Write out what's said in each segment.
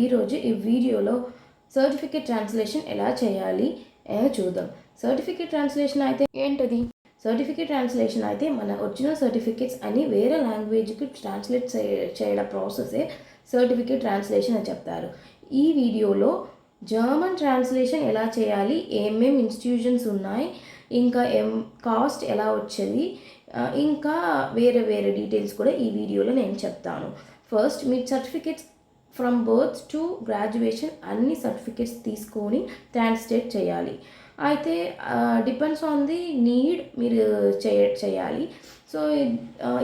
ఈరోజు ఈ వీడియోలో సర్టిఫికేట్ ట్రాన్స్లేషన్ ఎలా చేయాలి చూద్దాం. సర్టిఫికేట్ ట్రాన్స్లేషన్ అయితే ఏంటది? సర్టిఫికేట్ ట్రాన్స్లేషన్ అయితే మన ఒరిజినల్ సర్టిఫికేట్స్ అని వేరే లాంగ్వేజ్కి ట్రాన్స్లేట్ చేయడం ప్రాసెసే సర్టిఫికేట్ ట్రాన్స్లేషన్ అని చెప్తారు. ఈ వీడియోలో జర్మన్ ట్రాన్స్లేషన్ ఎలా చేయాలి, ఏమేమి ఇన్స్టిట్యూషన్స్ ఉన్నాయి, ఇంకా కాస్ట్ ఎలా వచ్చేది, ఇంకా వేరే వేరే డీటెయిల్స్ కూడా ఈ వీడియోలో నేను చెప్తాను. First me certificates from birth to graduation అన్ని సర్టిఫికేట్స్ తీసుకొని ట్రాన్స్లేట్ చేయాలి. అయితే డిపెండ్స్ ఆన్ ది నీడ్ మీరు చేయాలి. సో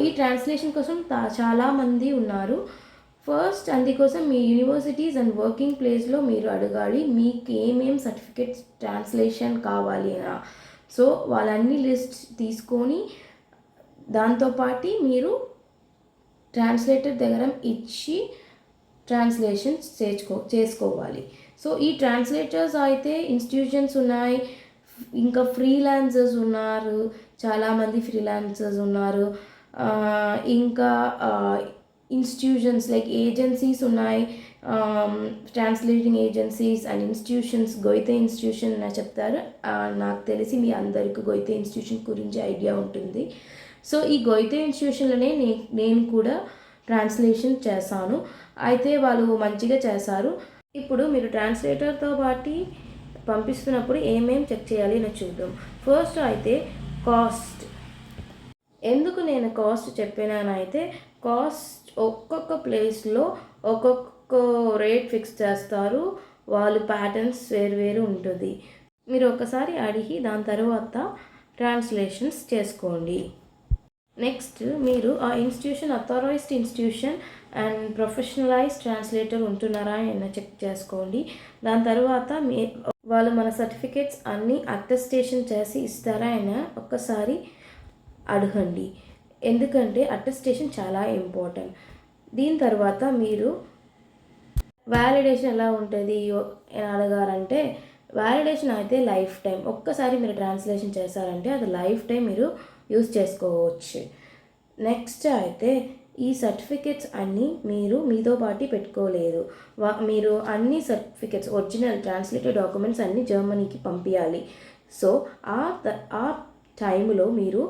ఈ ట్రాన్స్లేషన్ కోసం చాలామంది ఉన్నారు. ఫస్ట్ అందుకోసం మీ యూనివర్సిటీస్ అండ్ వర్కింగ్ ప్లేస్లో మీరు అడగాలి మీకు ఏమేం సర్టిఫికేట్స్ ట్రాన్స్లేషన్ కావాలి అని. సో వాళ్ళన్ని లిస్ట్ తీసుకొని దాంతోపాటు మీరు ట్రాన్స్లేటర్ దగ్గర ఇచ్చి ట్రాన్స్లేషన్స్ చేసుకోవాలి. సో ఈ ట్రాన్స్లేటర్స్ అయితే ఇన్స్టిట్యూషన్స్ ఉన్నాయి, ఇంకా ఫ్రీలాన్సర్స్ ఉన్నారు, చాలామంది ఫ్రీలాన్సర్స్ ఉన్నారు, ఇంకా ఇన్స్టిట్యూషన్స్ లైక్ ఏజెన్సీస్ ఉన్నాయి, translating agencies and institutions. Goethe institution అని చెప్తారు. నాకు తెలిసి మీ అందరికీ గోయితే ఇన్స్టిట్యూషన్ గురించి ఐడియా ఉంటుంది. సో ఈ గోయితే ఇన్స్టిట్యూషన్లోనే నేను కూడా ట్రాన్స్లేషన్ చేశాను. అయితే వాళ్ళు మంచిగా చేశారు. ఇప్పుడు మీరు ట్రాన్స్లేటర్తో పాటు పంపిస్తున్నప్పుడు ఏమేమి చెక్ చేయాలి అని చూద్దాం. ఫస్ట్ అయితే కాస్ట్. ఎందుకు నేను కాస్ట్ చెప్పినానైతే కాస్ట్ ఒక్కొక్క ప్లేస్లో ఒక్కొక్క రేట్ ఫిక్స్ చేస్తారు. వాళ్ళు ప్యాటర్న్స్ వేరు ఉంటుంది. మీరు ఒకసారి అడిగి దాని తర్వాత ట్రాన్స్లేషన్స్ చేసుకోండి. నెక్స్ట్ మీరు ఆ ఇన్స్టిట్యూషన్ అథారైజ్డ్ ఇన్స్టిట్యూషన్ అండ్ ప్రొఫెషనలైజ్డ్ ట్రాన్స్లేటర్ ఉంటున్నారా అని చెక్ చేసుకోండి. దాని తర్వాత వాళ్ళు మన సర్టిఫికేట్స్ అన్నీ అటెస్టేషన్ చేసి ఇస్తారా అని ఒక్కసారి అడగండి. ఎందుకంటే అటెస్టేషన్ చాలా ఇంపార్టెంట్. దీని తర్వాత మీరు వ్యాలిడేషన్ ఎలా ఉంటుంది అని అడగారంటే వ్యాలిడేషన్ అయితే లైఫ్ టైం. ఒక్కసారి మీరు ట్రాన్స్లేషన్ చేశారంటే అది లైఫ్ టైం మీరు యూజ్ చేసుకోవచ్చు. నెక్స్ట్ అయితే ఈ సర్టిఫికేట్స్ అన్నీ మీరు మీతో పాటు పెట్టుకోలేదు. మీరు అన్ని సర్టిఫికేట్స్ ఒరిజినల్ ట్రాన్స్లేటెడ్ డాక్యుమెంట్స్ అన్నీ జర్మనీకి పంపించాలి. సో ఆ టైంలో మీరు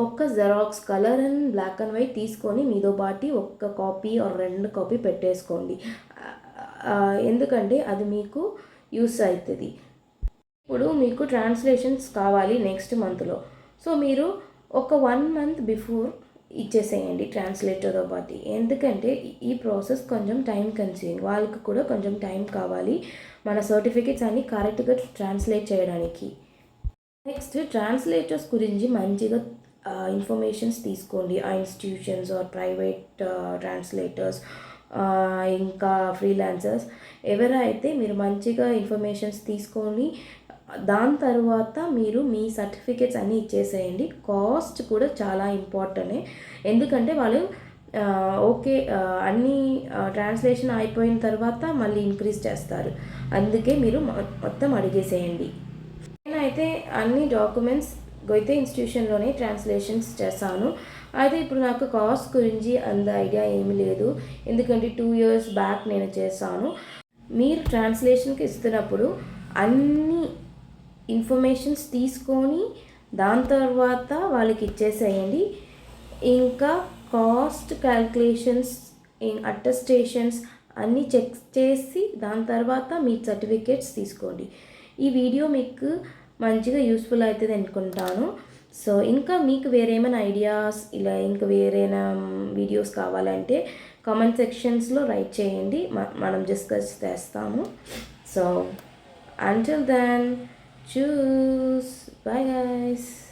ఒక్క xerox colour and black and white తీసుకొని మీతో పాటు ఒక్క కాపీ ఆర్ 2 కాపీ పెట్టేసుకోండి. ఎందుకంటే అది మీకు యూస్ అవుతుంది. ఇప్పుడు మీకు ట్రాన్స్లేషన్స్ కావాలి నెక్స్ట్ మంత్లో. సో మీరు ఒక 1 month బిఫోర్ ఇచ్చేసేయండి ట్రాన్స్లేటర్తో పాటు. ఎందుకంటే ఈ ప్రాసెస్ కొంచెం టైం కన్స్యూమింగ్. వాళ్ళకి కూడా కొంచెం టైం కావాలి మన సర్టిఫికేట్స్ అన్ని కరెక్ట్గా ట్రాన్స్లేట్ చేయడానికి. నెక్స్ట్ ట్రాన్స్లేటర్స్ గురించి మంచిగా ఇన్ఫర్మేషన్స్ తీసుకోండి. ఆ ఇన్స్టిట్యూషన్స్ ఆర్ ప్రైవేట్ ట్రాన్స్లేటర్స్ ఇంకా ఫ్రీలాన్సర్స్ ఎవరైతే మీరు మంచిగా ఇన్ఫర్మేషన్స్ తీసుకొని దాని తర్వాత మీరు మీ సర్టిఫికేట్స్ అన్నీ ఇచ్చేసేయండి. కాస్ట్ కూడా చాలా ఇంపార్టెంటే. ఎందుకంటే వాళ్ళు ఓకే అన్నీ ట్రాన్స్లేషన్ అయిపోయిన తర్వాత మళ్ళీ ఇంక్రీజ్ చేస్తారు. అందుకే మీరు మొత్తం అడిగేసేయండి. నేనైతే అన్ని డాక్యుమెంట్స్ గోయితే ఇన్స్టిట్యూషన్లోనే ట్రాన్స్లేషన్స్ చేశాను. అయితే ఇప్పుడు నాకు కాస్ట్ గురించి అంత ఐడియా ఏమీ లేదు, ఎందుకంటే 2 years బ్యాక్ నేను చేశాను. మీరు ట్రాన్స్లేషన్కి ఇస్తున్నప్పుడు అన్ని ఇన్ఫర్మేషన్స్ తీసుకొని దాని తర్వాత వాళ్ళకి ఇచ్చేసేయండి. ఇంకా కాస్ట్ క్యాల్కులేషన్స్ అటెస్టేషన్స్ అన్నీ చెక్ చేసి దాని తర్వాత మీ సర్టిఫికేట్స్ తీసుకోండి. ఈ వీడియో మీకు మంచిగా యూస్ఫుల్ అవుతుంది అనుకుంటాను. సో ఇంకా మీకు వేరేమైనా ఐడియాస్ ఇలా ఇంకా వేరేనా వీడియోస్ కావాలంటే కామెంట్ సెక్షన్స్లో రైట్ చేయండి, మనం డిస్కస్ చేస్తాము. So until then, choose. Bye guys.